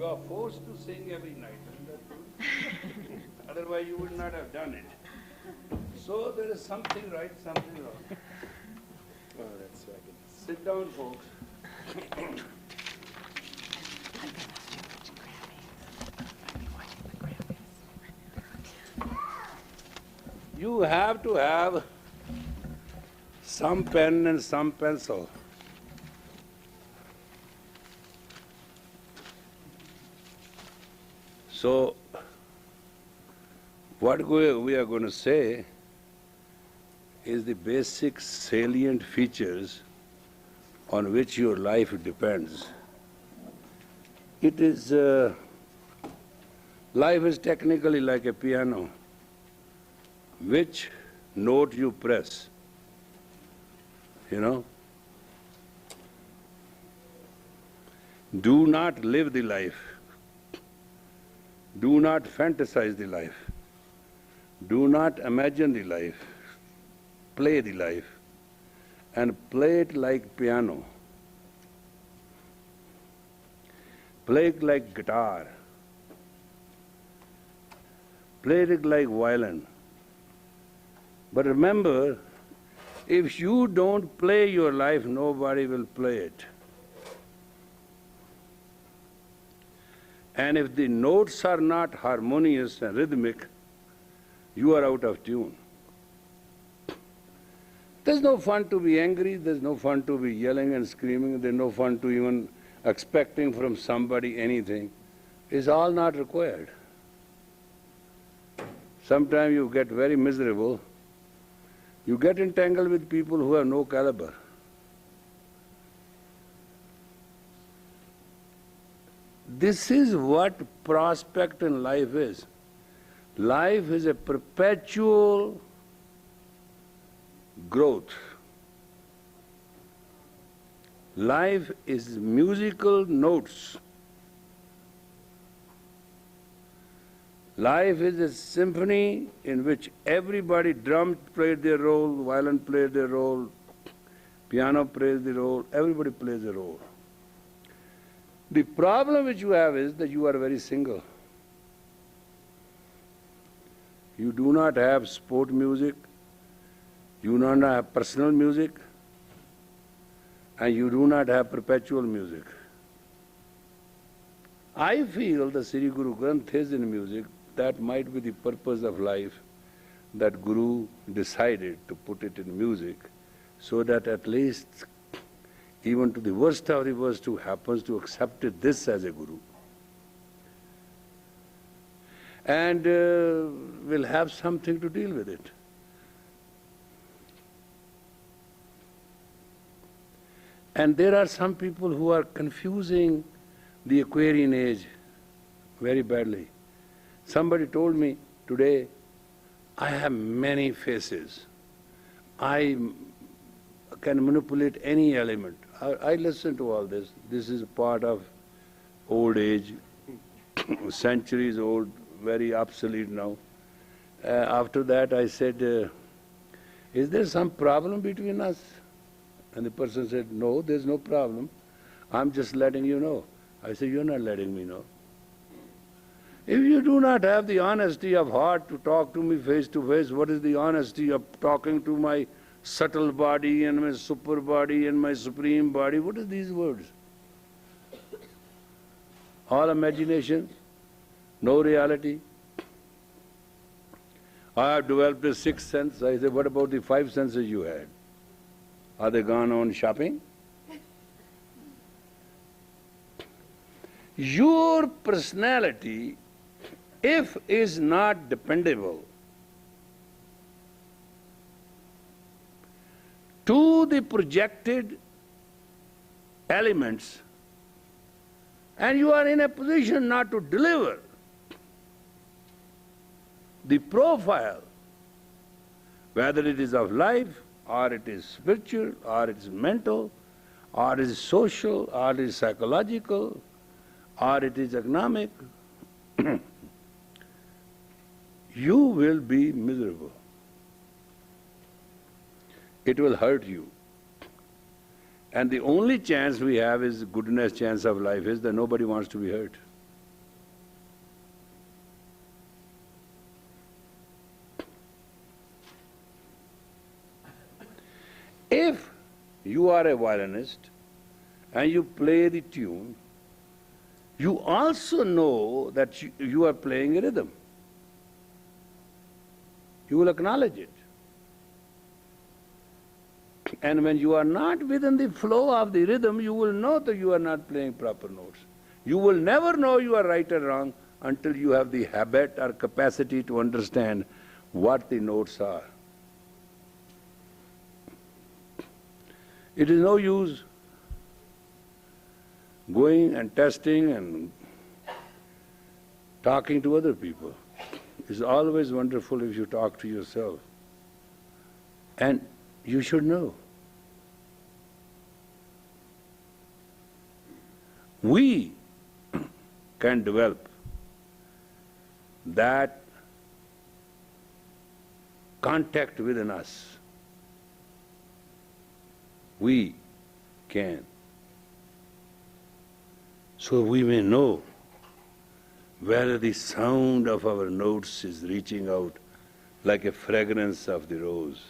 are forced to sing every night. Isn't that true? Otherwise you would not have done it. So there is something right, something wrong. Oh, that's so I can. Sit down, folks. You have to have some pen and some pencil. So, what we are going to say is the basic salient features on which your life depends. It is, life is technically like a piano. Which note you press, you know? Do not live the life. Do not fantasize the life. Do not imagine the life. Play the life. And play it like piano. Play it like guitar. Play it like violin. But remember, if you don't play your life, nobody will play it. And if the notes are not harmonious and rhythmic, you are out of tune. There's no fun to be angry, there's no fun to be yelling and screaming, there's no fun to even expecting from somebody anything. It's all not required. Sometimes you get very miserable. You get entangled with people who have no caliber. This is what prospect in life is. Life is a perpetual growth. Life is musical notes. Life is a symphony in which everybody, drum played their role, violin played their role, piano plays the role, everybody plays a role. The problem which you have is that you are very single. You do not have sport music, you do not have personal music, and you do not have perpetual music. I feel the Sri Guru Granth is in music. That might be the purpose of life, that Guru decided to put it in music, so that at least even to the worst of the worst who happens to accept it, this as a Guru, and will have something to deal with it. And there are some people who are confusing the Aquarian age very badly. Somebody told me today, I have many faces. I can manipulate any element. I listen to all this. This is part of old age, centuries old, very obsolete now. After that I said, is there some problem between us? And the person said, no, there's no problem. I'm just letting you know. I said, you're not letting me know. If you do not have the honesty of heart to talk to me face to face, what is the honesty of talking to my subtle body and my super body and my supreme body? What are these words? All imagination, no reality. I have developed a sixth sense. I said, what about the five senses you had? Are they gone on shopping? Your personality, if is not dependable to the projected elements, and you are in a position not to deliver the profile, whether it is of life, or it is spiritual, or it is mental, or it is social, or it is psychological, or it is economic, you will be miserable. It will hurt you. And the only chance we have is goodness chance of life is that nobody wants to be hurt. you are a violinist and you play the tune, you also know that you are playing a rhythm. You will acknowledge it. And when you are not within the flow of the rhythm, you will know that you are not playing proper notes. You will never know you are right or wrong until you have the habit or capacity to understand what the notes are. It is no use going and testing and talking to other people. It's always wonderful if you talk to yourself. And you should know. We can develop that contact within us. We can. So we may know whether the sound of our notes is reaching out like a fragrance of the rose.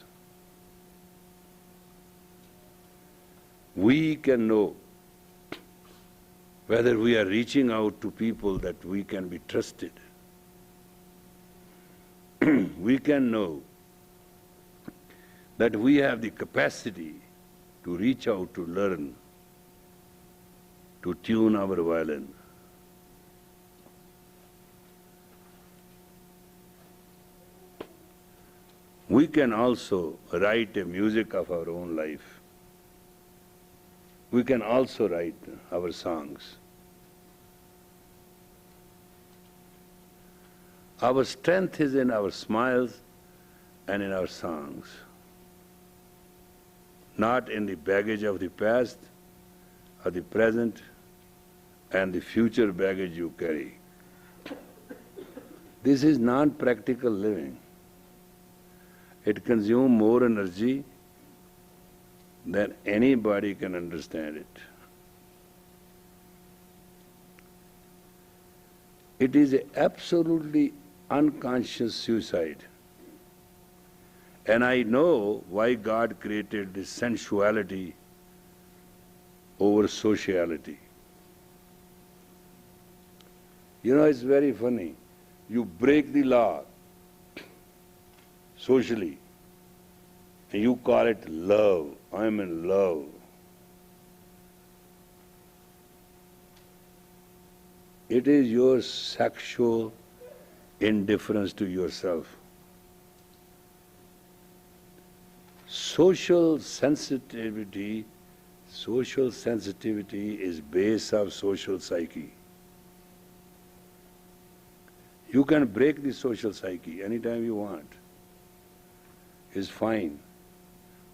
We can know whether we are reaching out to people that we can be trusted. We can know that we have the capacity to reach out to learn, to tune our violin. We can also write a music of our own life. We can also write our songs. Our strength is in our smiles and in our songs, not in the baggage of the past or the present and the future baggage you carry. This is non-practical living. It consumes more energy than anybody can understand it. It is an absolutely unconscious suicide. And I know why God created this sensuality over sociality. You know, it's very funny. You break the law socially, and you call it love. I'm in love. It is your sexual indifference to yourself. Social sensitivity is base of social psyche. You can break the social psyche anytime you want. It's fine.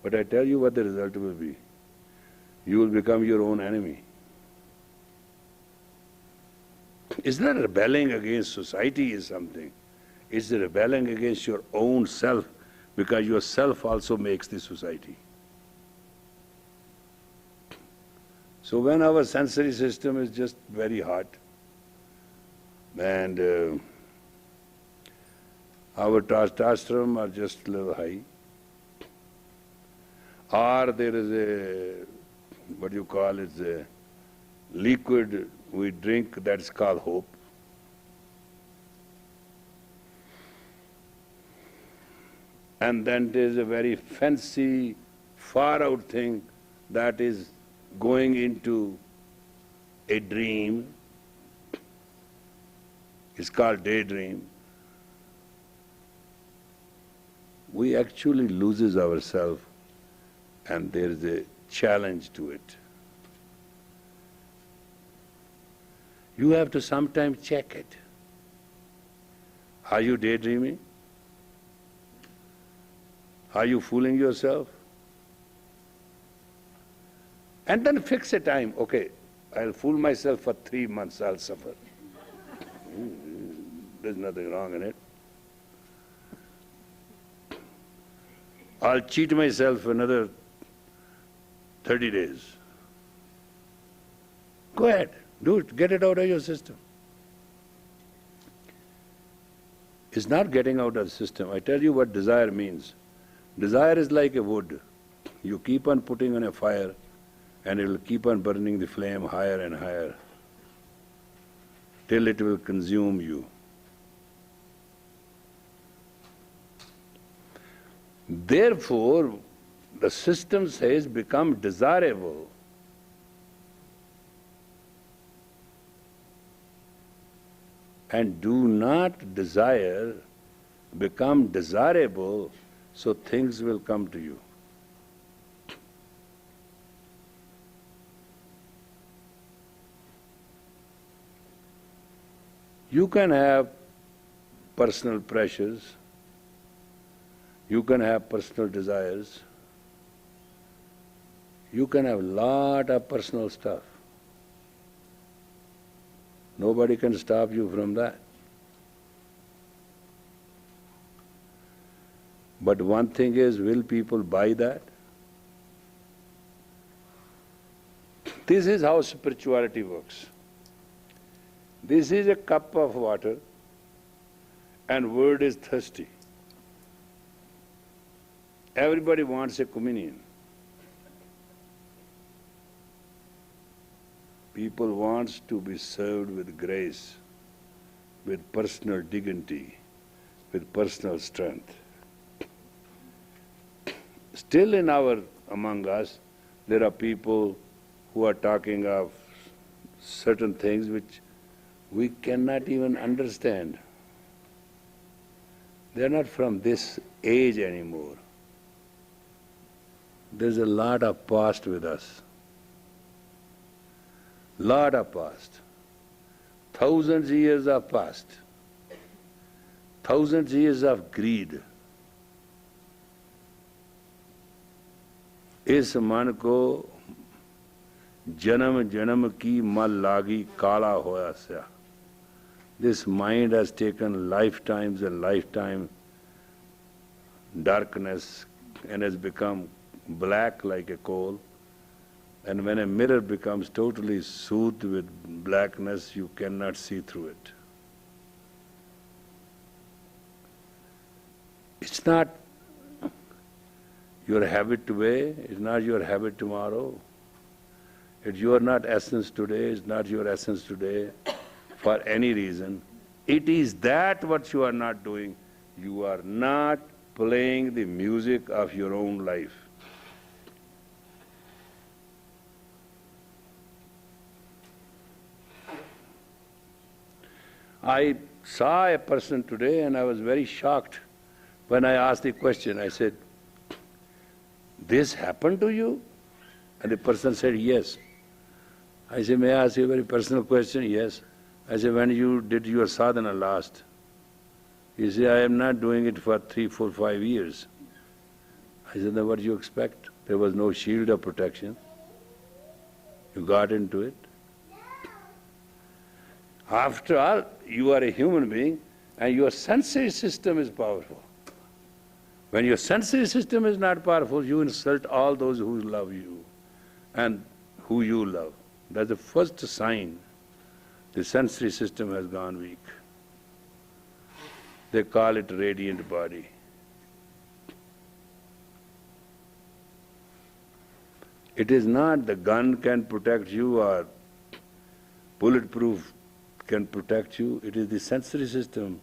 But I tell you what the result will be. You will become your own enemy. It's not rebelling against society is something. It's rebelling against your own self, because your self also makes the society. So when our sensory system is just very hot and our testosterone are just a little high, or there is a, what you call it, a liquid we drink that's called hope. And then there is a very fancy, far out thing that is going into a dream. It's called daydream. We actually loses ourselves, and there is a challenge to it. You have to sometimes check it. Are you daydreaming? Are you fooling yourself? And then fix a time. Okay, I'll fool myself for 3 months, I'll suffer. There's nothing wrong in it. I'll cheat myself another 30 days. Go ahead, do it, get it out of your system. It's not getting out of the system. I tell you what desire means. Desire is like a wood. You keep on putting on a fire and it will keep on burning the flame higher and higher till it will consume you. Therefore, the system says become desirable. And do not desire, become desirable, so things will come to you. You can have personal pressures, you can have personal desires, you can have lot of personal stuff. Nobody can stop you from that. But one thing is, will people buy that? This is how spirituality works. This is a cup of water and word is thirsty. Everybody wants a communion. People wants to be served with grace, with personal dignity, with personal strength. Still among us, there are people who are talking of certain things which we cannot even understand. They are not from this age anymore. There's a lot of past with us. Lot of past. Thousands of years of past. Thousands of years of greed. इस मन को जन्म जन्म की मल लागी काला होया सा. This mind has taken lifetimes and lifetime darkness and has become black like a coal. And when a mirror becomes totally soothed with blackness, you cannot see through it. It's not your habit today, it's not your habit tomorrow. You are not essence today, it's not your essence today for any reason. It is that what you are not doing. You are not playing the music of your own life. I saw a person today and I was very shocked when I asked the question. I said, "This happened to you?" And the person said, "Yes." I said, "May I ask you a very personal question?" "Yes." I said, "When you did your sadhana last?" He said, "I am not doing it for 3, 4, 5 years." I said, "Then what do you expect? There was no shield of protection. You got into it. After all, you are a human being and your sensory system is powerful. When your sensory system is not powerful, you insult all those who love you and who you love. That's the first sign the sensory system has gone weak. They call it radiant body. It is not the gun can protect you or bulletproof can protect you. It is the sensory system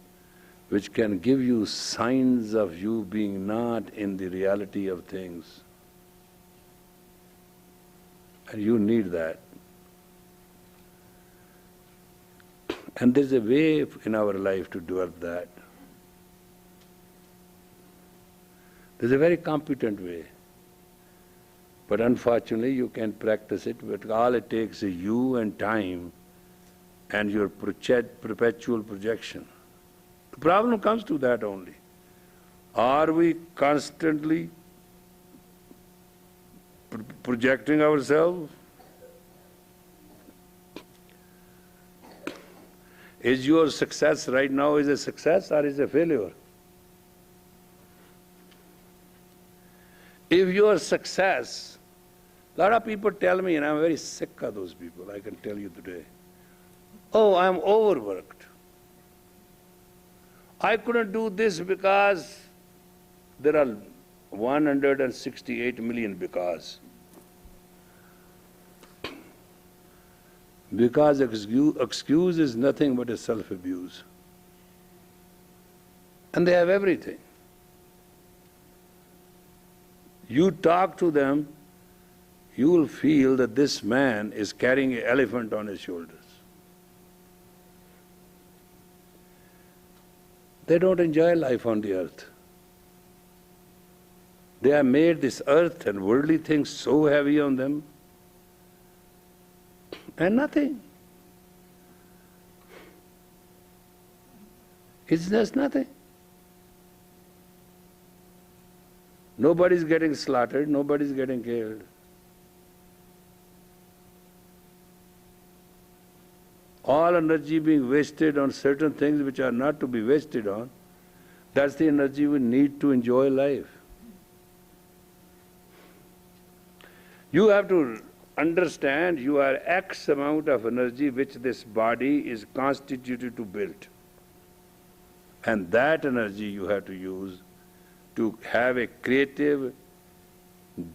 which can give you signs of you being not in the reality of things. And you need that. And there's a way in our life to develop that. There's a very competent way. But unfortunately you can practice it, but all it takes is you and time and your perpetual projection. The problem comes to that only. Are we constantly projecting ourselves? Is your success right now is a success or is a failure? If your success, a lot of people tell me, and I'm very sick of those people, I can tell you today, "Oh, I'm overworked. I couldn't do this because there are 168 million because. Because excuse is nothing but a self-abuse. And they have everything. You talk to them, you will feel that this man is carrying an elephant on his shoulders. They don't enjoy life on the earth. They have made this earth and worldly things so heavy on them, and nothing. It's just nothing. Nobody's getting slaughtered, nobody's getting killed. All energy being wasted on certain things which are not to be wasted on, that's the energy we need to enjoy life. You have to understand you are X amount of energy which this body is constituted to build. And that energy you have to use to have a creative,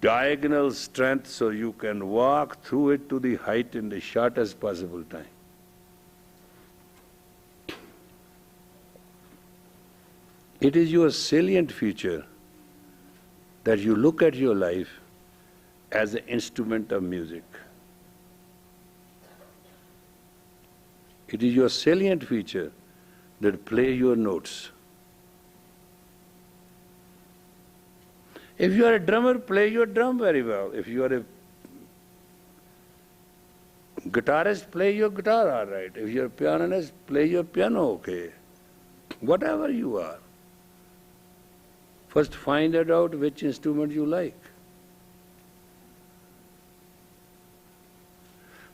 diagonal strength so you can walk through it to the height in the shortest possible time. It is your salient feature that you look at your life as an instrument of music. It is your salient feature that play your notes. If you are a drummer, play your drum very well. If you are a guitarist, play your guitar all right. If you are a pianist, play your piano okay. Whatever you are. First find out which instrument you like.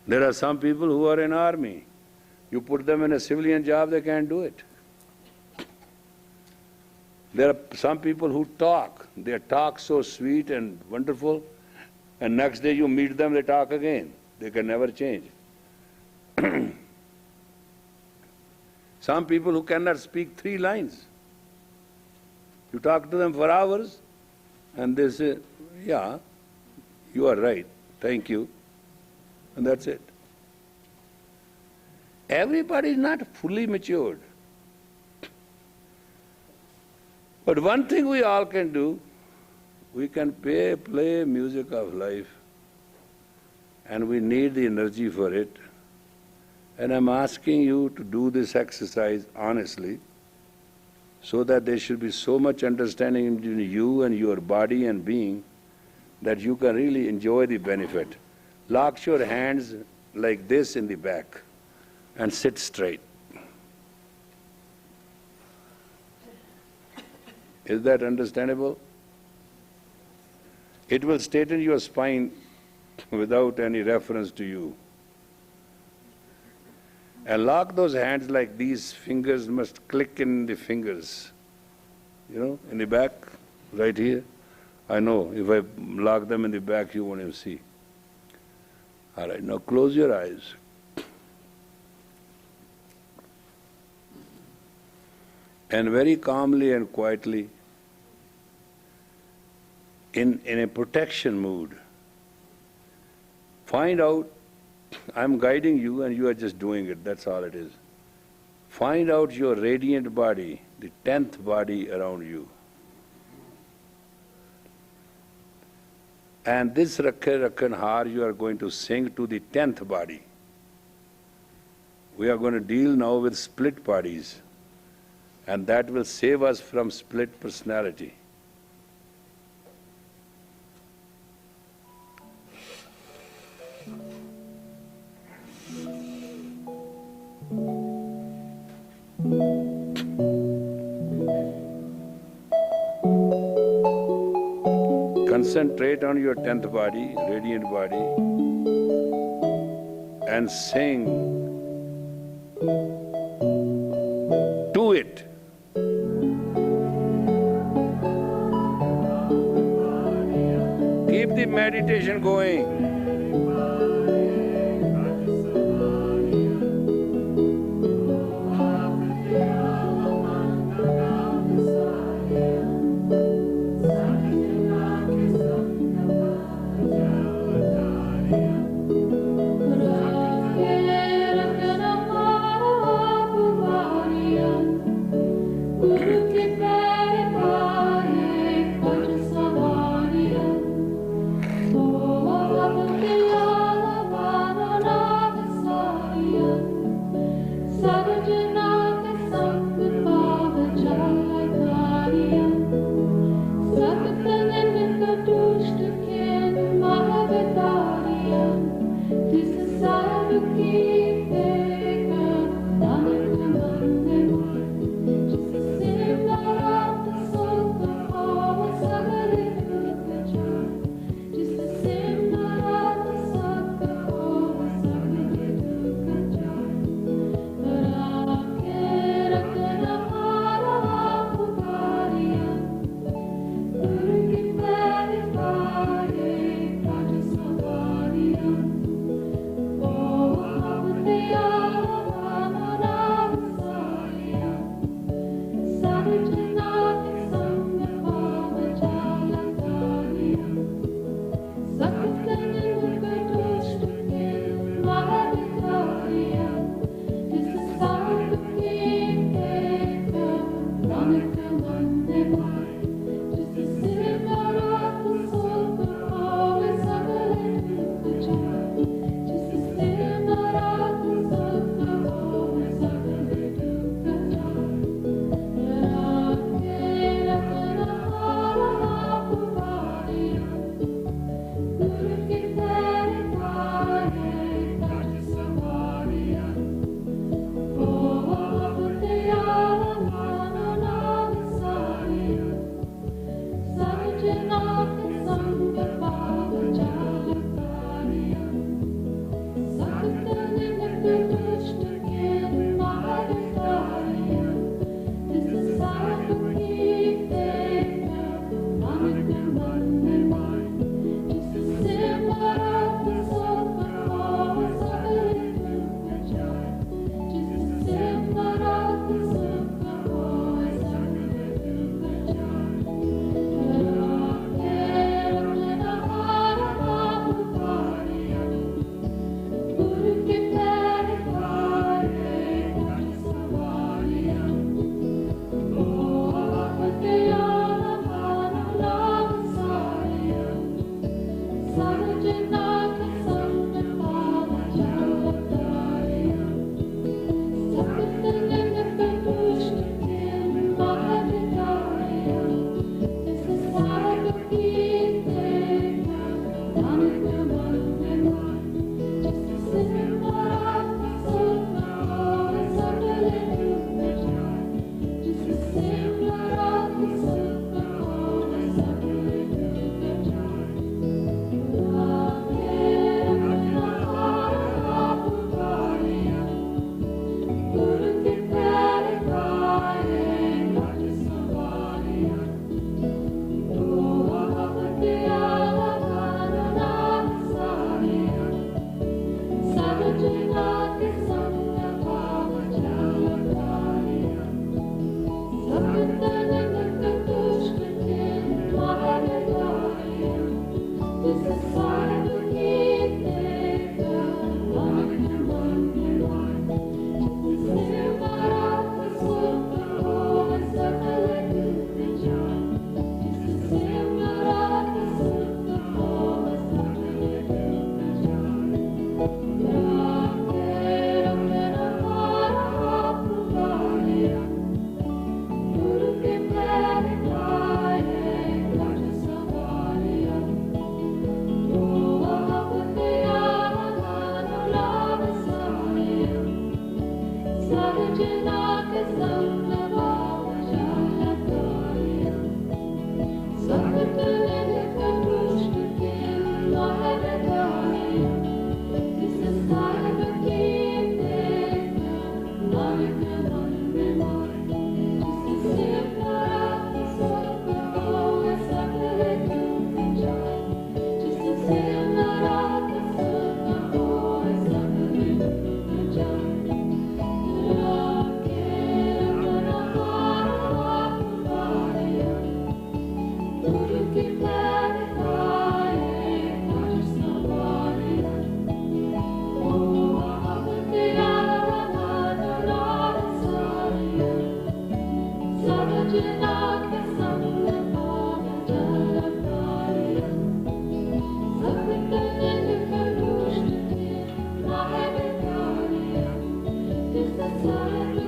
There are some people who are in army. You put them in a civilian job, they can't do it. There are some people who talk. They talk so sweet and wonderful, and next day you meet them, they talk again. They can never change. Some people who cannot speak 3 lines. You talk to them for hours, and they say, yeah, you are right, thank you, and that's it. Everybody is not fully matured. But one thing we all can do, we can play music of life, and we need the energy for it. And I'm asking you to do this exercise honestly, so that there should be so much understanding between you and your body and being that you can really enjoy the benefit. Lock your hands like this in the back and sit straight. Is that understandable? It will straighten your spine without any reference to you. And lock those hands like these fingers must click in the fingers. You know, in the back, right here. I know, if I lock them in the back, you won't even see. All right, now close your eyes. And very calmly and quietly, in a protection mood, find out, I'm guiding you and you are just doing it, that's all it is. Find out your radiant body, the 10th body around you. And this Rakhe Rakhan Har you are going to sing to the 10th body. We are going to deal now with split bodies, and that will save us from split personality. Concentrate on your 10th body, radiant body, and sing to it. Keep the meditation going. This is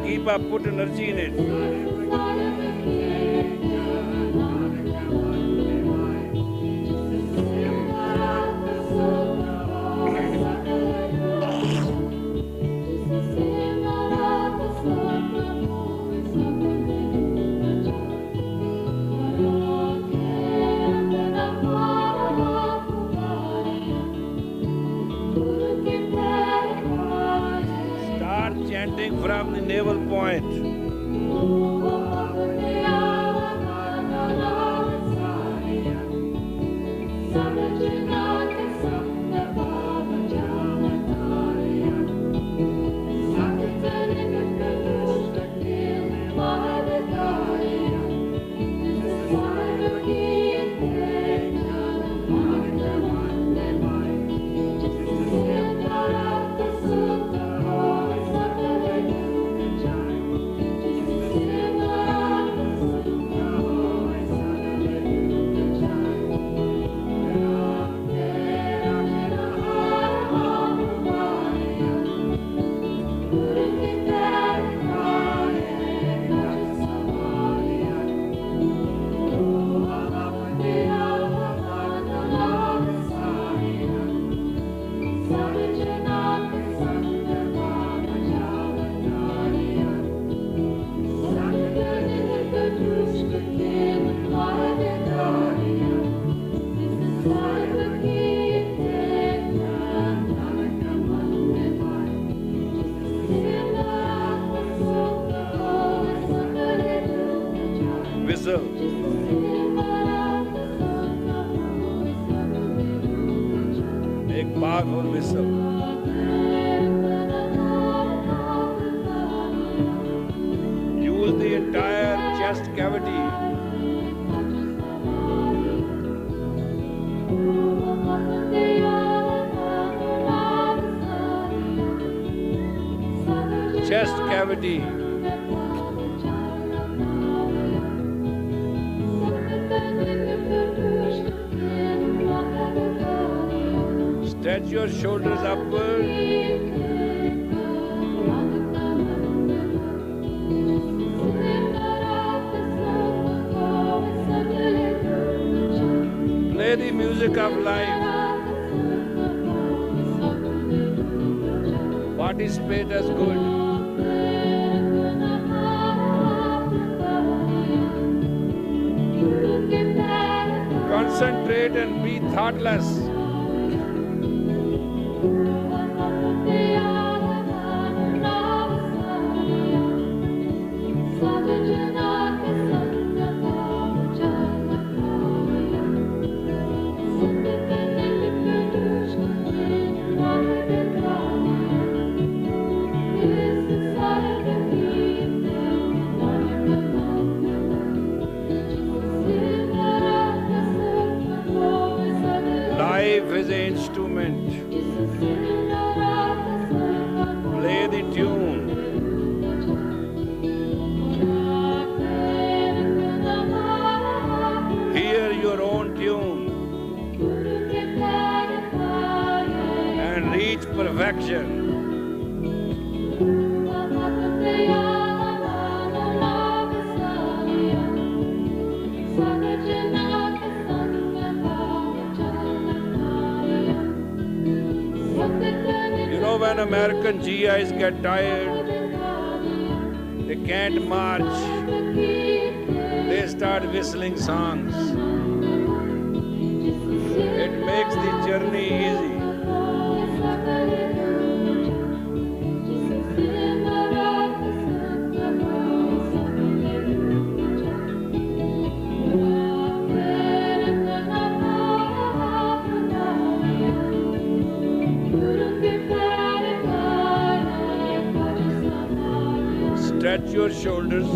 Keep up, put energy in it. Chanting from the navel point. Whistle. Make powerful whistle. Use the entire chest cavity. Chest cavity. Stretch your shoulders upward. Play the music of life. Participate as good. Concentrate and be thoughtless. Life is an instrument. Play the tune. Hear your own tune and reach perfection. You know, when American GIs get tired, they can't march, they start whistling songs. It makes the journey easy. Stretch your shoulders.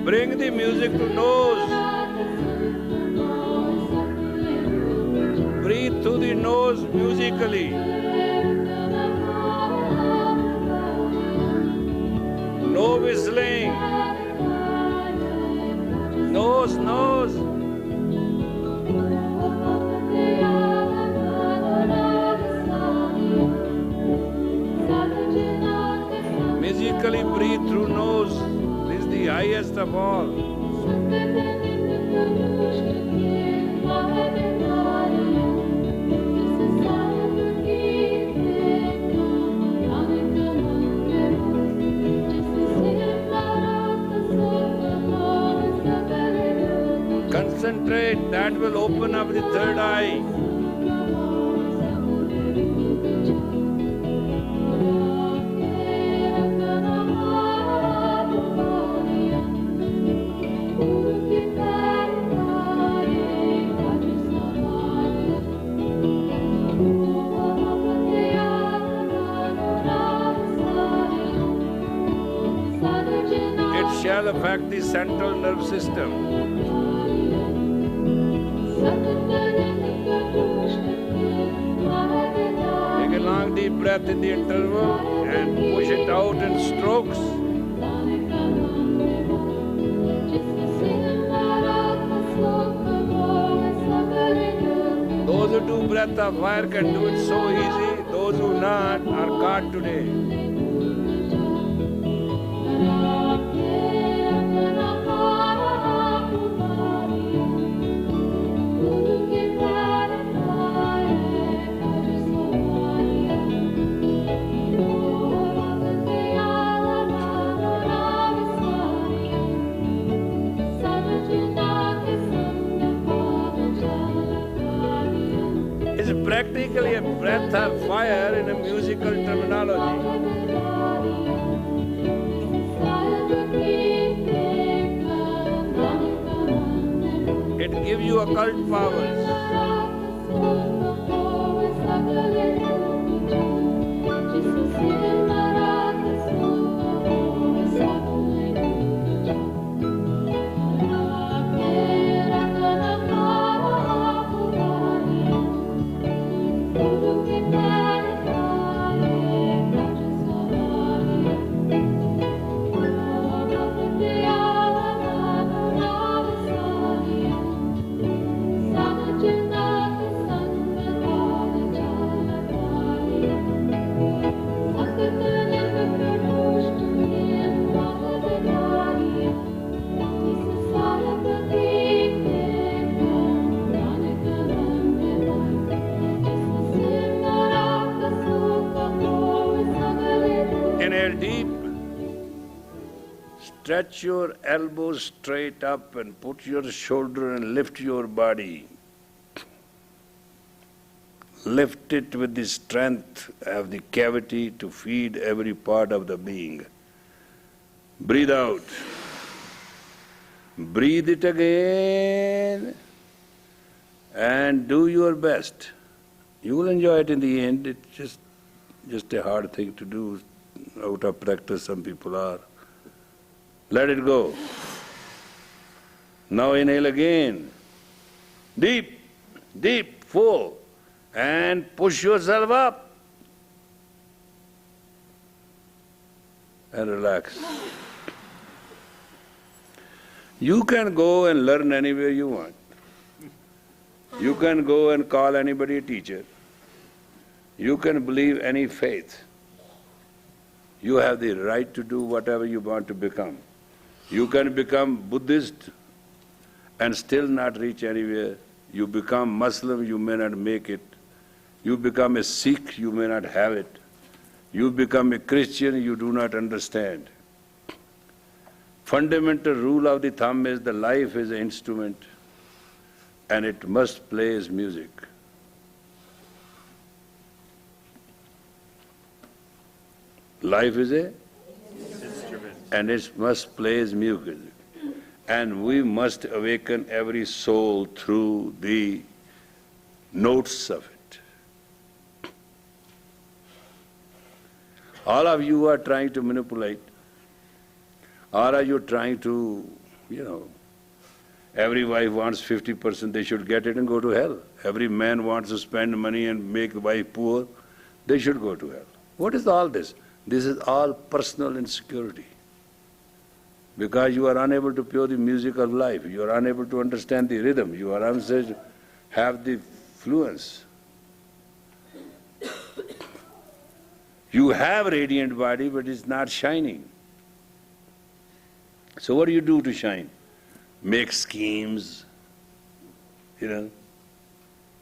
Bring the music to nose. Breathe through the nose musically. No whistling. Nose, nose. Musically breathe through nose. This is the highest of all. Concentrate, that will open up the third eye. It shall affect the central nerve system. Take a long deep breath in the interval and push it out in strokes. Those who do breath of fire can do it so easy. Those who not are caught today. breath of fire in a musical terminology. It gives you occult powers. Inhale deep. Stretch your elbows straight up and put your shoulder and lift your body. Lift it with the strength of the cavity to feed every part of the being. Breathe out. Breathe it again and do your best. You will enjoy it in the end. It's just a hard thing to do. Out of practice, some people are. Let it go. Now inhale again. Deep, deep, full. And push yourself up. And relax. You can go and learn anywhere you want. You can go and call anybody a teacher. You can believe any faith. You have the right to do whatever you want to become. You can become Buddhist and still not reach anywhere. You become Muslim, you may not make it. You become a Sikh, you may not have it. You become a Christian, you do not understand. Fundamental rule of the thumb is the life is an instrument and it must play as music. Life is a instrument and it must play as music. And we must awaken every soul through the notes of it. All of you are trying to manipulate. Or are you trying to, every wife wants 50%, they should get it and go to hell. Every man wants to spend money and make the wife poor, they should go to hell. What is all this? This is all personal insecurity. Because you are unable to play the music of life, you are unable to understand the rhythm, you are unable to have the fluence. You have a radiant body, but it's not shining. So what do you do to shine? Make schemes,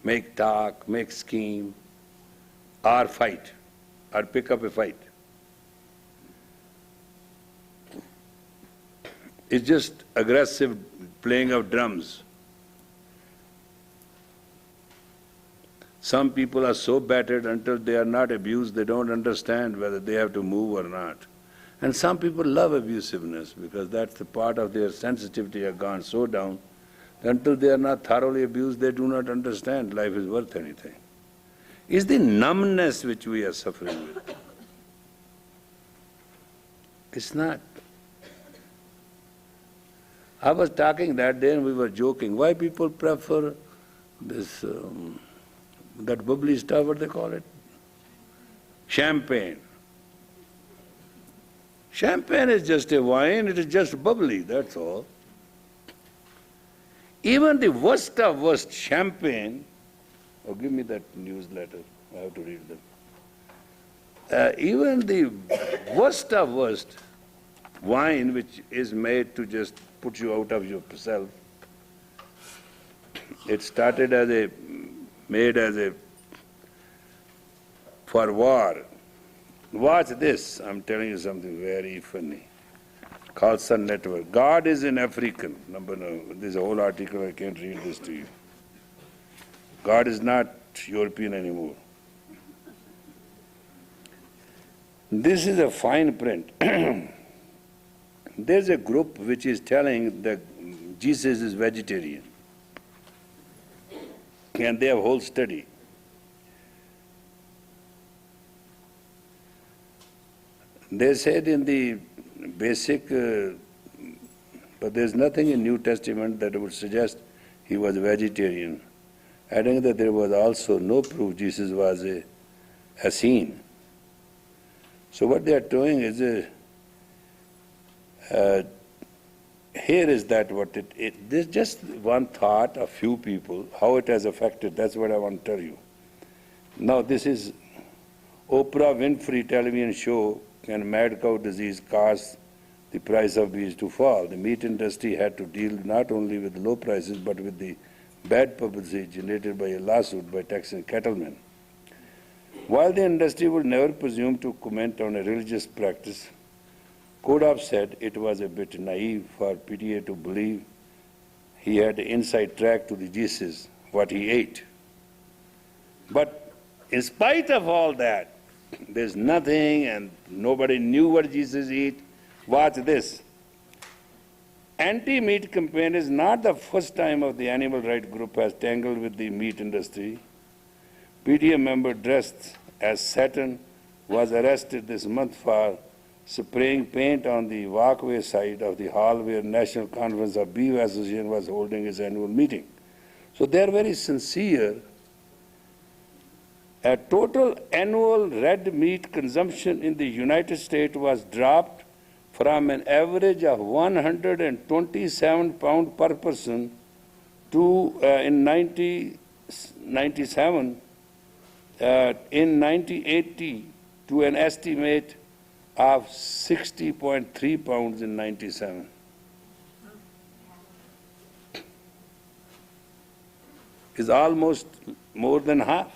make talk, make scheme, or fight, or pick up a fight. It's just aggressive playing of drums. Some people are so battered until they are not abused, they don't understand whether they have to move or not. And some people love abusiveness because that's the part of their sensitivity has gone so down that until they are not thoroughly abused, they do not understand life is worth anything. It's the numbness which we are suffering with. It's not. I was talking that day and we were joking. Why people prefer this, that bubbly stuff, what they call it? Champagne. Champagne is just a wine, it is just bubbly, that's all. Even the worst of worst champagne, give me that newsletter, I have to read them. Even the worst of worst wine, which is made to just put you out of yourself, it started made for war. Watch this, I'm telling you something very funny. Called Sun Network. God is in African. There's a whole article, I can't read this to you. God is not European anymore. This is a fine print. There's a group which is telling that Jesus is vegetarian. And they have a whole study. They said in the basic, but there's nothing in New Testament that would suggest he was vegetarian. Adding that there was also no proof Jesus was a Essene. So what they are doing is, here is that what there's just one thought, a few people, how it has affected, that's what I want to tell you. Now this is Oprah Winfrey television show, Can Mad Cow Disease Cause the Price of Beef to Fall? The meat industry had to deal not only with low prices but with the bad publicity generated by a lawsuit by Texan cattlemen. While the industry would never presume to comment on a religious practice, could have said it was a bit naive for PTA to believe he had an inside track to the Jesus, what he ate. But in spite of all that, there's nothing and nobody knew what Jesus ate. Watch this. Anti-meat campaign is not the first time of the animal rights group has tangled with the meat industry. PTA member dressed as Satan was arrested this month for spraying paint on the walkway side of the hall where National Conference of Beef Association was holding its annual meeting. So they are very sincere. A total annual red meat consumption in the United States was dropped from an average of 127 pounds per person to in 1997, in 1980 to an estimate of 60.3 pounds in 97. Is almost more than half.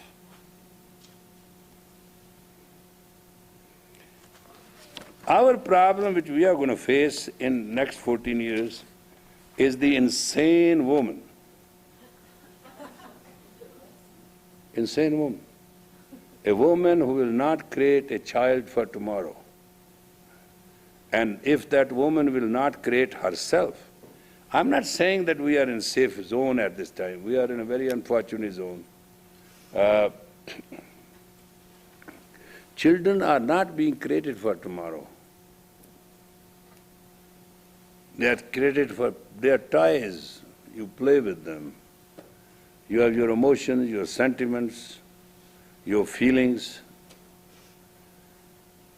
Our problem which we are going to face in next 14 years is the insane woman. Insane woman. A woman who will not create a child for tomorrow. And if that woman will not create herself, I'm not saying that we are in safe zone at this time. We are in a very unfortunate zone. Children are not being created for tomorrow. They are created for, they are toys. You play with them. You have your emotions, your sentiments, your feelings.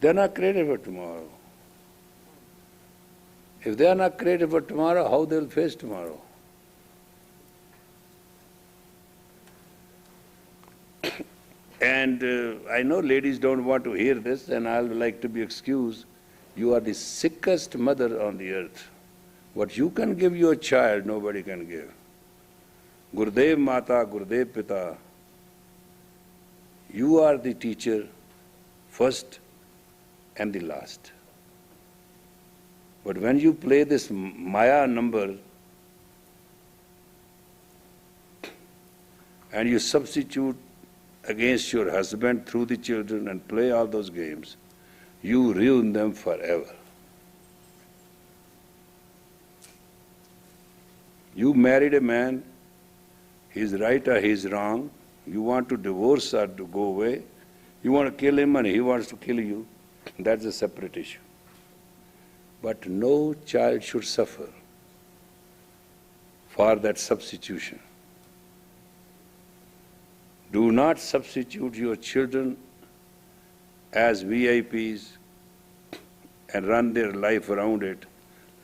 They are not created for tomorrow. If they are not created for tomorrow, how they will face tomorrow? And I know ladies don't want to hear this, and I would like to be excused. You are the sickest mother on the earth. What you can give your child, nobody can give. Gurudev Mata, Gurudev Pita, you are the teacher first and the last. But when you play this Maya number and you substitute against your husband through the children and play all those games, you ruin them forever. You married a man, he's right or he's wrong, you want to divorce or to go away, you want to kill him and he wants to kill you, that's a separate issue. But no child should suffer for that substitution. Do not substitute your children as VIPs and run their life around it.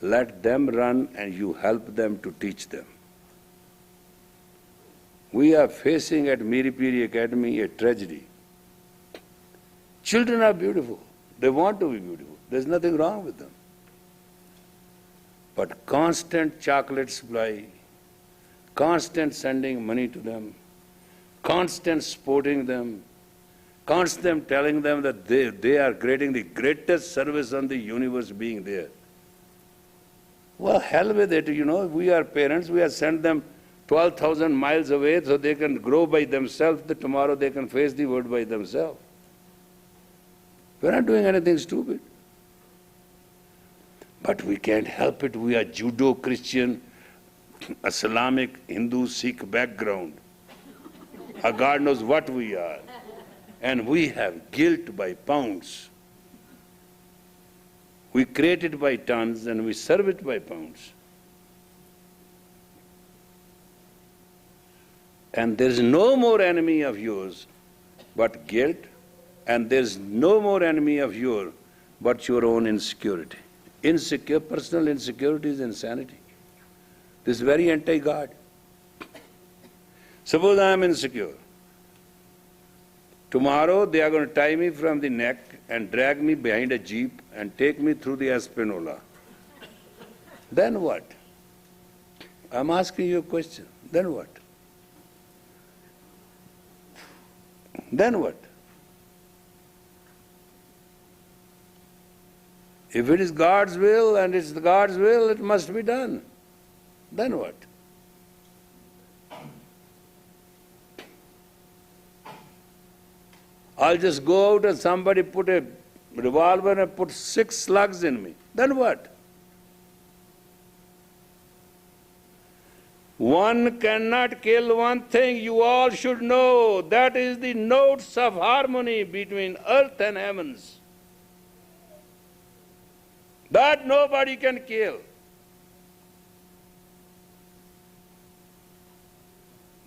Let them run and you help them to teach them. We are facing at Miri Piri Academy a tragedy. Children are beautiful. They want to be beautiful. There's nothing wrong with them. But constant chocolate supply, constant sending money to them, constant supporting them, constant telling them that they are creating the greatest service on the universe being there. Well, hell with it, you know, we are parents, we have sent them 12,000 miles away so they can grow by themselves, that tomorrow they can face the world by themselves. We're not doing anything stupid. But we can't help it. We are Judo-Christian, Islamic, Hindu, Sikh background. Or God knows what we are. And we have guilt by pounds. We create it by tons and we serve it by pounds. And there is no more enemy of yours but guilt, and there is no more enemy of yours but your own insecurity. Personal insecurity is insanity. This is very anti-God. Suppose I am insecure. Tomorrow they are going to tie me from the neck and drag me behind a jeep and take me through the Espanola. Then what? I'm asking you a question. Then what? Then what? If it is God's will and it's God's will, it must be done. Then what? I'll just go out and somebody put a revolver and put 6 slugs in me. Then what? One cannot kill one thing. You all should know that is the notes of harmony between earth and heavens. That nobody can kill.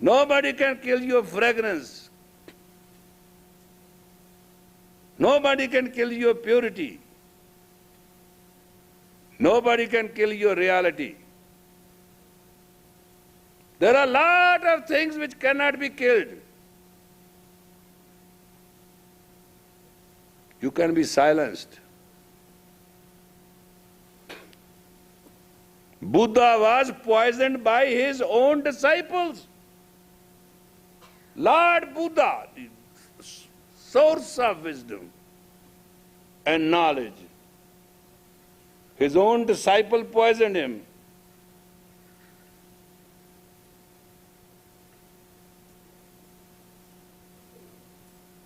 Nobody can kill your fragrance. Nobody can kill your purity. Nobody can kill your reality. There are a lot of things which cannot be killed. You can be silenced. Buddha was poisoned by his own disciples. Lord Buddha, the source of wisdom and knowledge, his own disciple poisoned him.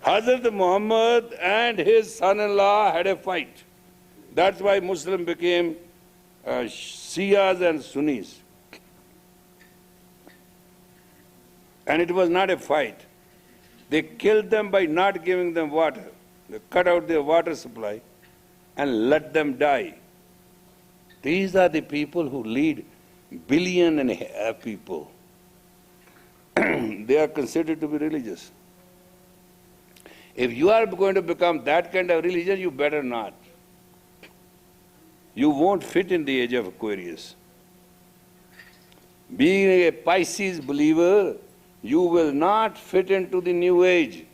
Hazrat Muhammad and his son-in-law had a fight. That's why Muslim became Shias and Sunnis. And it was not a fight. They killed them by not giving them water. They cut out their water supply and let them die. These are the people who lead billion and a half people. They are considered to be religious. If you are going to become that kind of religion, you better not. You won't fit in the age of Aquarius. Being a Pisces believer, you will not fit into the new age.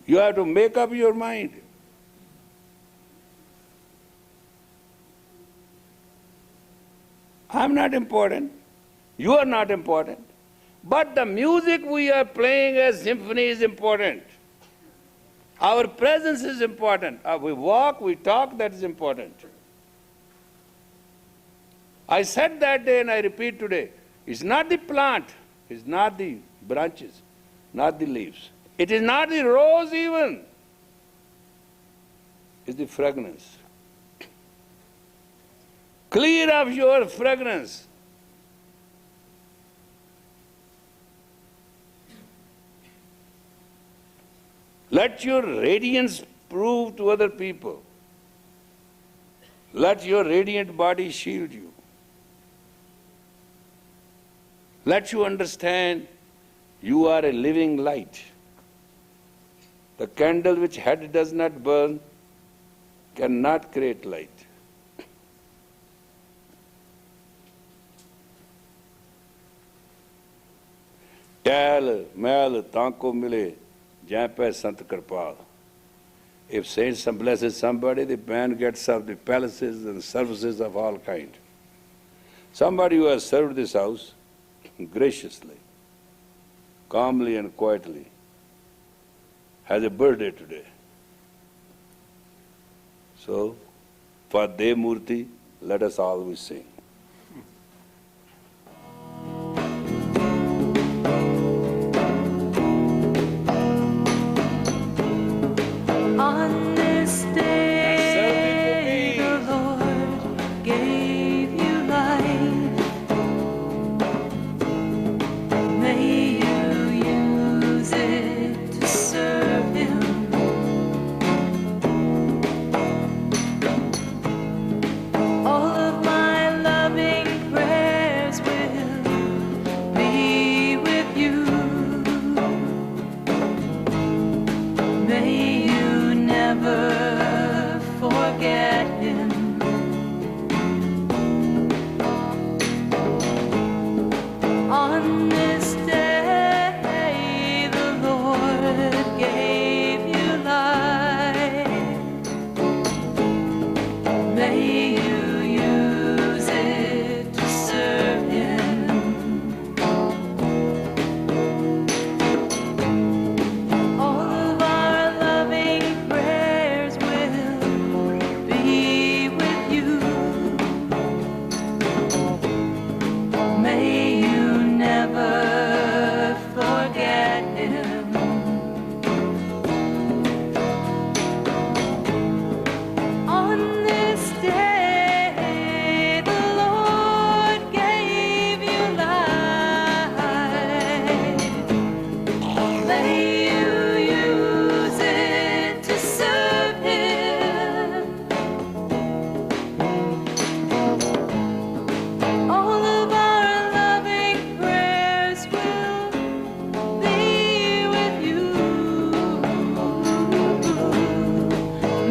You have to make up your mind. I'm not important. You are not important. But the music we are playing as symphony is important. Our presence is important. We walk, we talk, that is important. I said that day and I repeat today, it's not the plant, it's not the branches, not the leaves. It is not the rose even. It's the fragrance. Clear of your fragrance. Let your radiance prove to other people. Let your radiant body shield you. Let you understand you are a living light. The candle which head does not burn cannot create light. Tel, mel, tanko mile, jampe sant karpal. If saints blesses somebody, the man gets up the palaces and services of all kind. Somebody who has served this house graciously, calmly and quietly, has a birthday today. So, for Devmurti, let us always sing.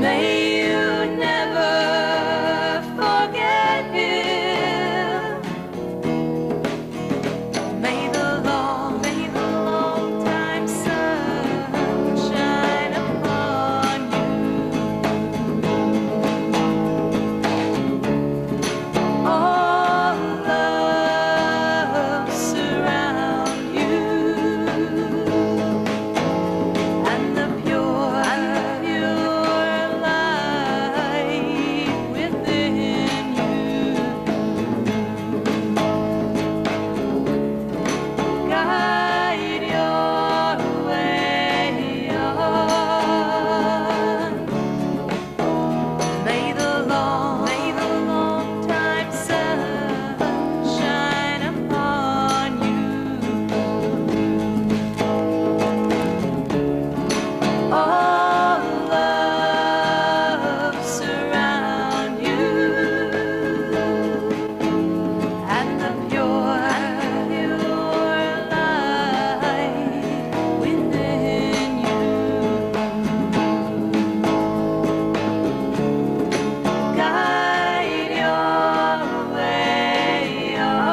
May you never forget him. May the long time sun shine upon you. All love surround you, and the pure light within you. Guide your way on. May the long time sun shine upon you. All love surround you, and the pure light within you. Guide your way on.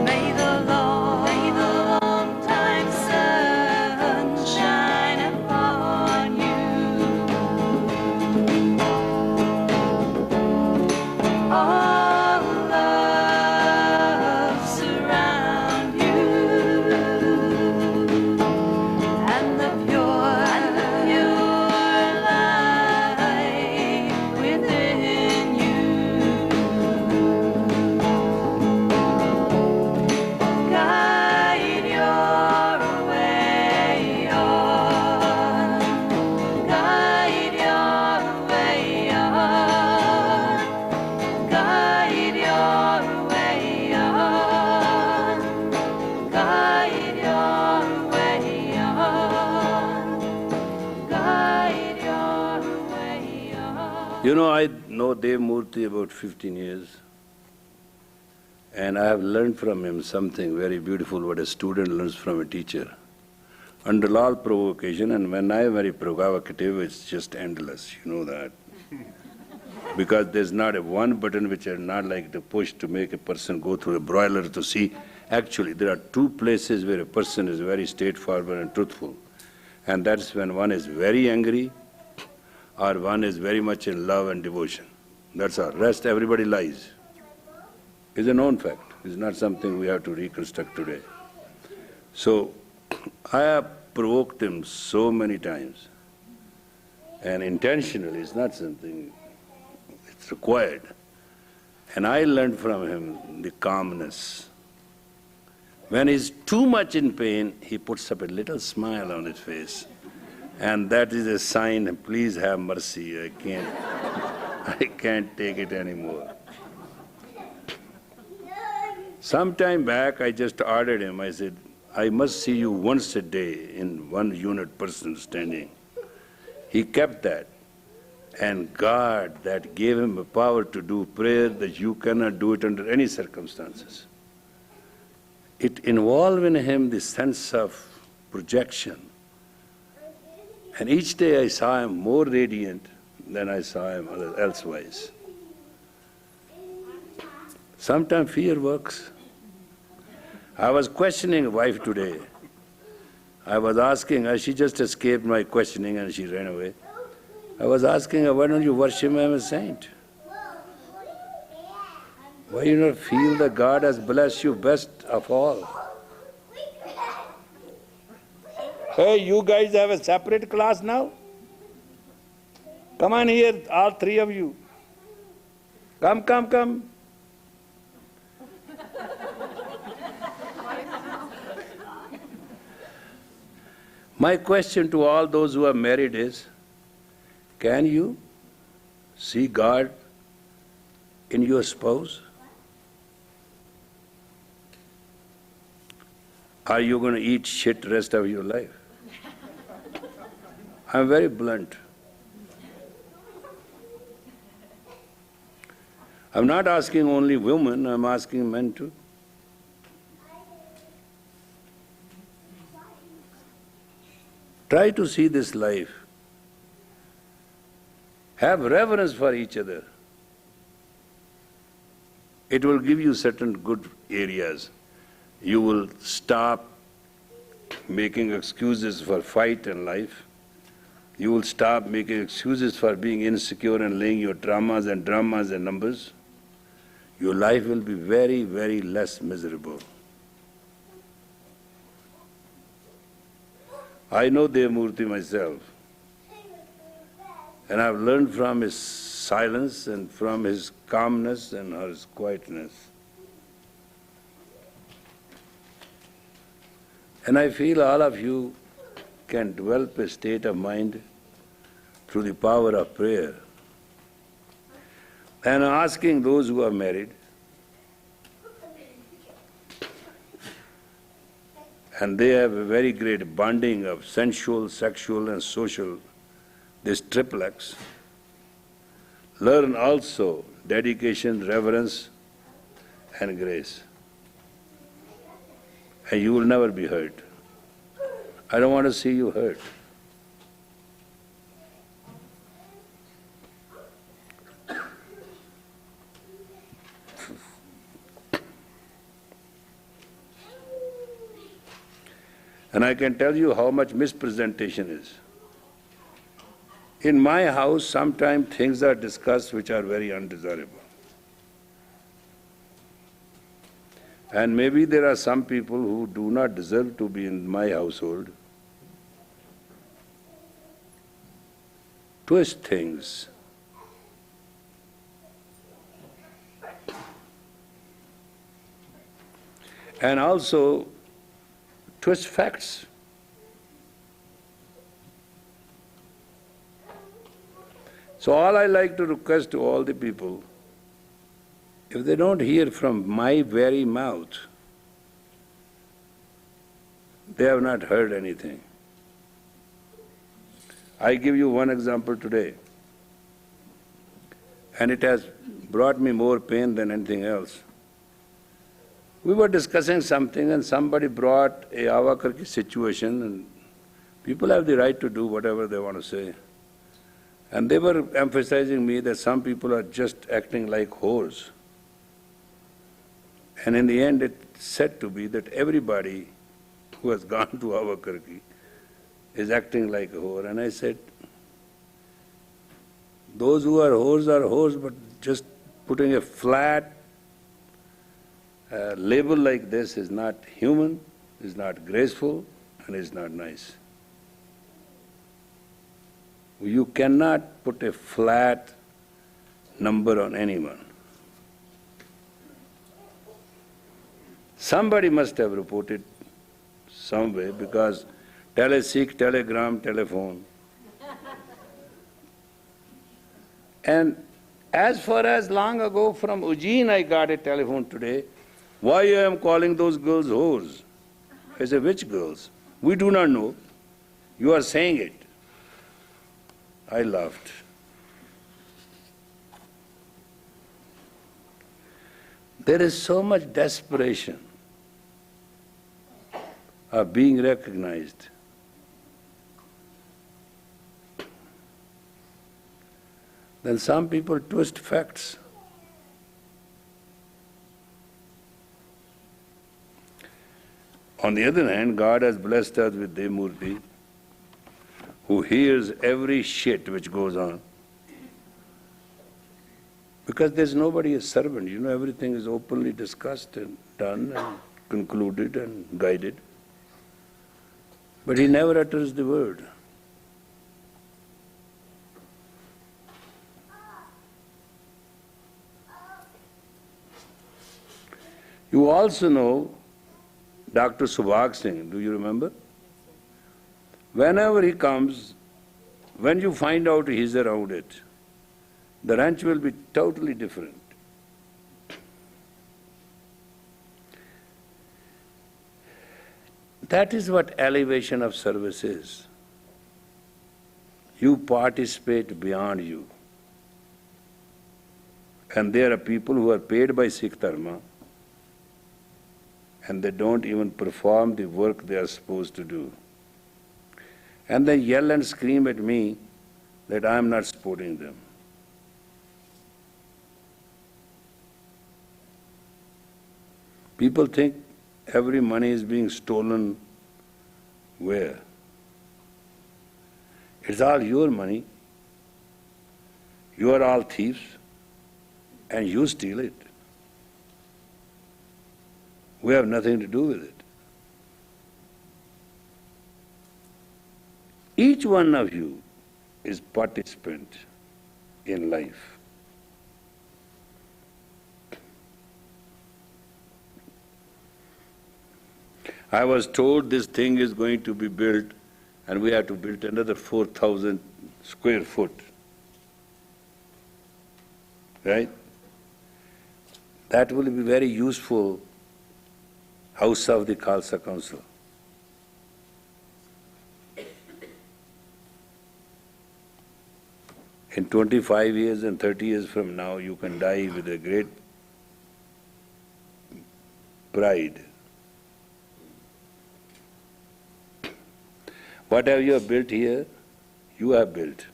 May the long time sun shine upon you. All love surround you, and the pure light within you. Guide your way on. Guide your way on. Guide your way on. Guide your way on. Guide your way on. You know, I know Dev Murthy about 15 years, and I have learned from him something very beautiful, what a student learns from a teacher. Under all provocation, and when I am very provocative, it's just endless, you know that. Because there's not a one button which I not like to push to make a person go through a broiler to see. Actually, there are two places where a person is very straightforward and truthful. And that's when one is very angry or one is very much in love and devotion. That's all. Rest, everybody lies. It's a known fact. It's not something we have to reconstruct today. So, I have provoked him so many times. And intentionally, it's not something, it's required. And I learned from him the calmness. When he's too much in pain, he puts up a little smile on his face. And that is a sign, please have mercy, I can't take it anymore. Some time back, I just ordered him, I said, I must see you once a day in 1 unit person standing. He kept that. And God that gave him a power to do prayer that you cannot do it under any circumstances. It involved in him the sense of projection. And each day I saw him more radiant than I saw him elsewise. Sometimes fear works. I was questioning a wife today. I was asking her, she just escaped my questioning and she ran away. I was asking her, why don't you worship me as a saint? Why do you not feel that God has blessed you best of all? Hey, you guys have a separate class now? Come on here, all three of you. Come. My question to all those who are married is, can you see God in your spouse? Are you going to eat shit rest of your life? I'm very blunt. I'm not asking only women, I'm asking men too. Try to see this life. Have reverence for each other. It will give you certain good areas. You will stop making excuses for fight in life. You will stop making excuses for being insecure and laying your traumas and dramas and numbers. Your life will be very, very less miserable. I know Devamurti myself, and I've learned from his silence and from his calmness and his quietness. And I feel all of you can develop a state of mind through the power of prayer. And asking those who are married, and they have a very great bonding of sensual, sexual and social, this triplex, learn also dedication, reverence and grace. And you will never be hurt. I don't want to see you hurt. And I can tell you how much mispresentation is. In my house, sometimes things are discussed which are very undesirable. And maybe there are some people who do not deserve to be in my household. Twist things. And also twist facts. So all I like to request to all the people, if they don't hear from my very mouth, they have not heard anything. I give you one example today, and it has brought me more pain than anything else. We were discussing something and somebody brought a avakarki situation, and people have the right to do whatever they want to say. And they were emphasizing me that some people are just acting like whores. And in the end it said to be that everybody who has gone to avakarki is acting like a whore. And I said, those who are whores, but just putting a flat label like this is not human, is not graceful, and is not nice. You cannot put a flat number on anyone. Somebody must have reported some way, because teleseek, telegram, telephone. And as far as long ago from Ujjain I got a telephone today, why I am calling those girls whores? I say, which girls? We do not know. You are saying it. I laughed. There is so much desperation of being recognized. Then some people twist facts. On the other hand, God has blessed us with Devamurti, who hears every shit which goes on. Because there's nobody a servant, everything is openly discussed and done and concluded and guided. But he never utters the word. You also know Dr. Subhag Singh, do you remember? Whenever he comes, when you find out he's around it, the ranch will be totally different. That is what elevation of service is. You participate beyond you. And there are people who are paid by Sikh Dharma and they don't even perform the work they are supposed to do. and they yell and scream at me that I am not supporting them. People think every money is being stolen where? It's all your money. You are all thieves and you steal it. We have nothing to do with it. Each one of you is participant in life. I was told this thing is going to be built and we have to build another 4,000 square foot. Right? That will be very useful house of the Khalsa Council. In 25 years and 30 years from now, you can die with a great pride. Whatever you have built here, you have built.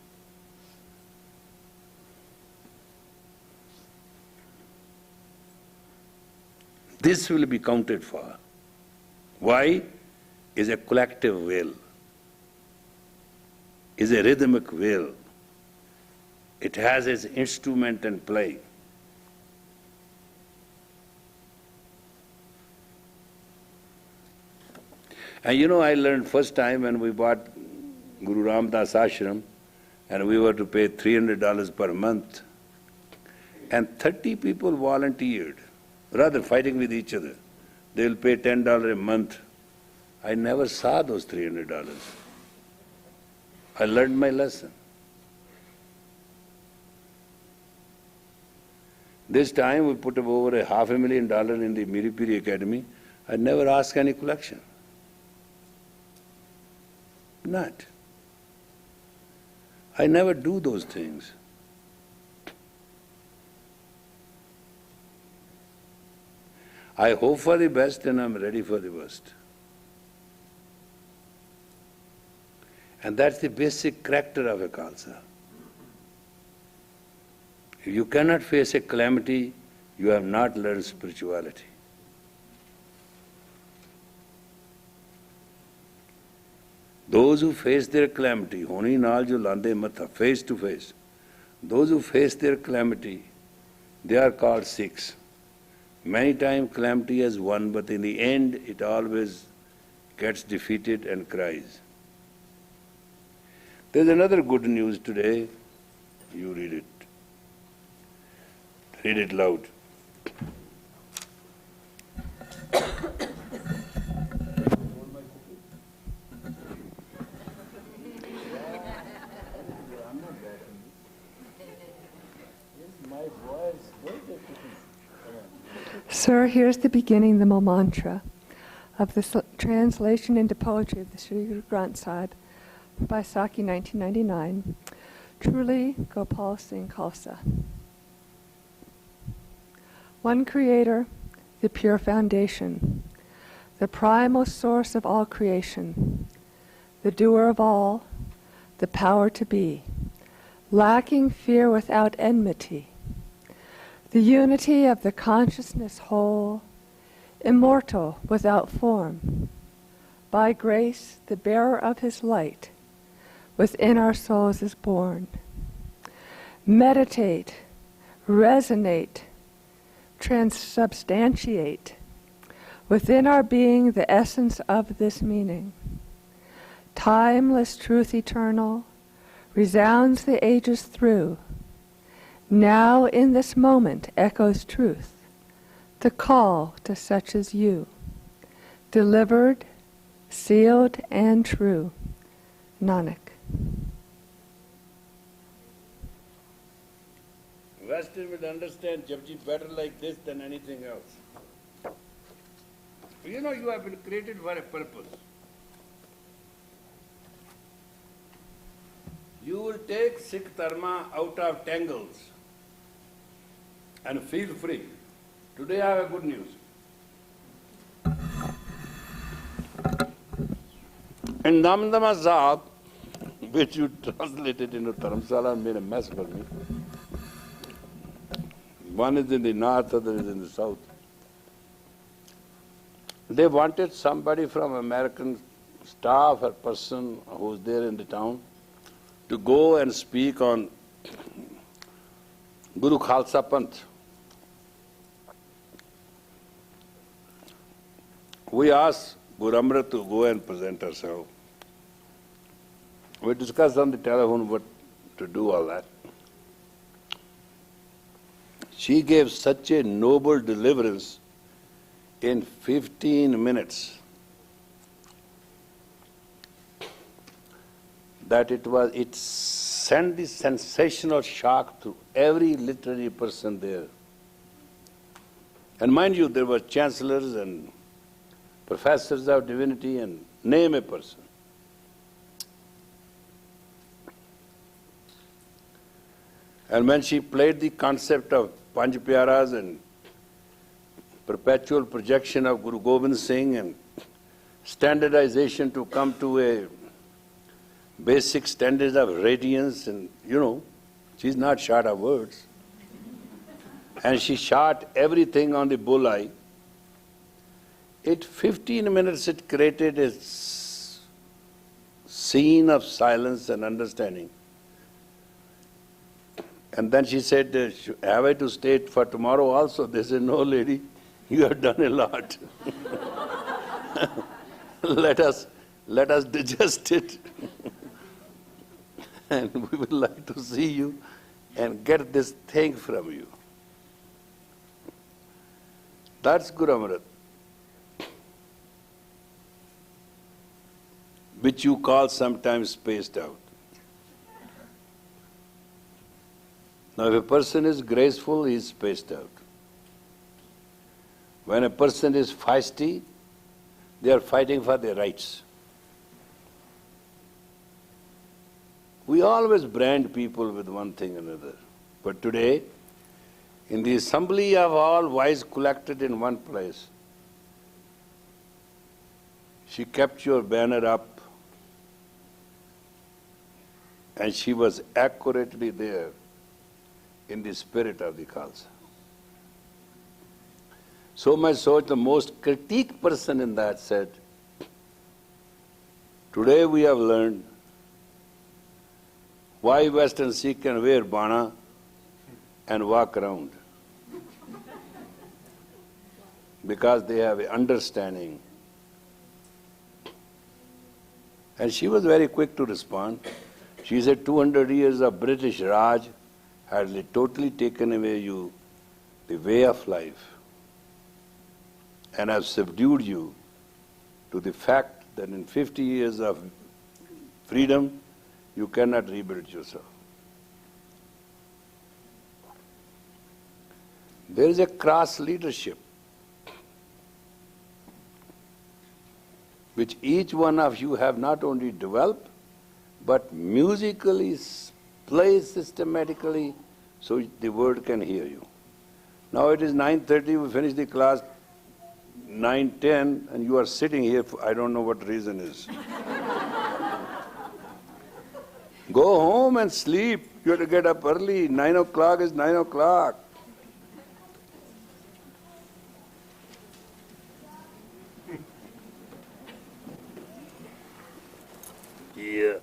This will be counted for. Why? Is a collective will, is a rhythmic will. It has its instrument and play. And you know, I learned first time when we bought Guru Ram Das Ashram and we were to pay $300 per month, and 30 people volunteered, rather fighting with each other. They will pay $10 a month. I never saw those $300. I learned my lesson. This time we put up over $500,000 in the Miripiri Academy. I never asked any collection. Not. I never do those things. I hope for the best and I'm ready for the worst. And that's the basic character of a Khalsa. If you cannot face a calamity, you have not learned spirituality. Those who face their calamity, honi naal jo lande matha, face to face, those who face their calamity, they are called Sikhs. Many times calamity has won, but in the end it always gets defeated and cries. There's another good news today. You read it. Read it loud. Sir, here's the beginning, the mantra of the translation into poetry of the Sri Guru Granth Sahib by Saki, 1999. Truly, Gopal Singh Khalsa. One Creator, the pure foundation, the primal source of all creation, the doer of all, the power to be, lacking fear without enmity, the unity of the consciousness whole, immortal without form, by grace the bearer of his light within our souls is born. Meditate, resonate, transubstantiate within our being the essence of this meaning. Timeless truth eternal resounds the ages through. Now in this moment echoes truth, the call to such as you, delivered, sealed, and true. Nanak. Western will understand Japji better like this than anything else. You know, you have been created for a purpose. You will take Sikh Dharma out of tangles and feel free. Today I have a good news. In Damdama Sahib, which you translated into Dharamsala and made a mess for me. One is in the north, other is in the south. They wanted somebody from American staff or person who's there in the town to go and speak on Guru Khalsa Panth. We asked Guru Amrit to go and present ourselves. We discussed on the telephone what to do all that. She gave such a noble deliverance in 15 minutes that it sent the sensational shock to every literary person there. And mind you, there were chancellors and professors of divinity and name a person. And when she played the concept of Panch Pyaras and perpetual projection of Guru Gobind Singh and standardization to come to a basic standards of radiance, and she's not short of words. And she shot everything on the bullseye. It 15 minutes it created a scene of silence and understanding. And then she said, have I to stay for tomorrow also? They said, no lady, you have done a lot. Let us digest it. And we would like to see you and get this thing from you. That's Guru Amrit, which you call sometimes spaced out. Now, if a person is graceful, he is spaced out. When a person is feisty, they are fighting for their rights. We always brand people with one thing or another. But today, in the assembly of all wise collected in one place, she kept your banner up and she was accurately there in the spirit of the Khalsa. So much so, the most critique person in that said, today we have learned why Western Sikh can wear bana and walk around. Because they have an understanding. And she was very quick to respond. She said 200 years of British Raj had totally taken away you the way of life and have subdued you to the fact that in 50 years of freedom, you cannot rebuild yourself. There is a cross leadership which each one of you have not only developed, but musically plays systematically so the world can hear you. Now it is 9:30, we finished the class 9:10, and you are sitting here for I don't know what reason is. Go home and sleep. You have to get up early. 9 o'clock is 9 o'clock. Yeah.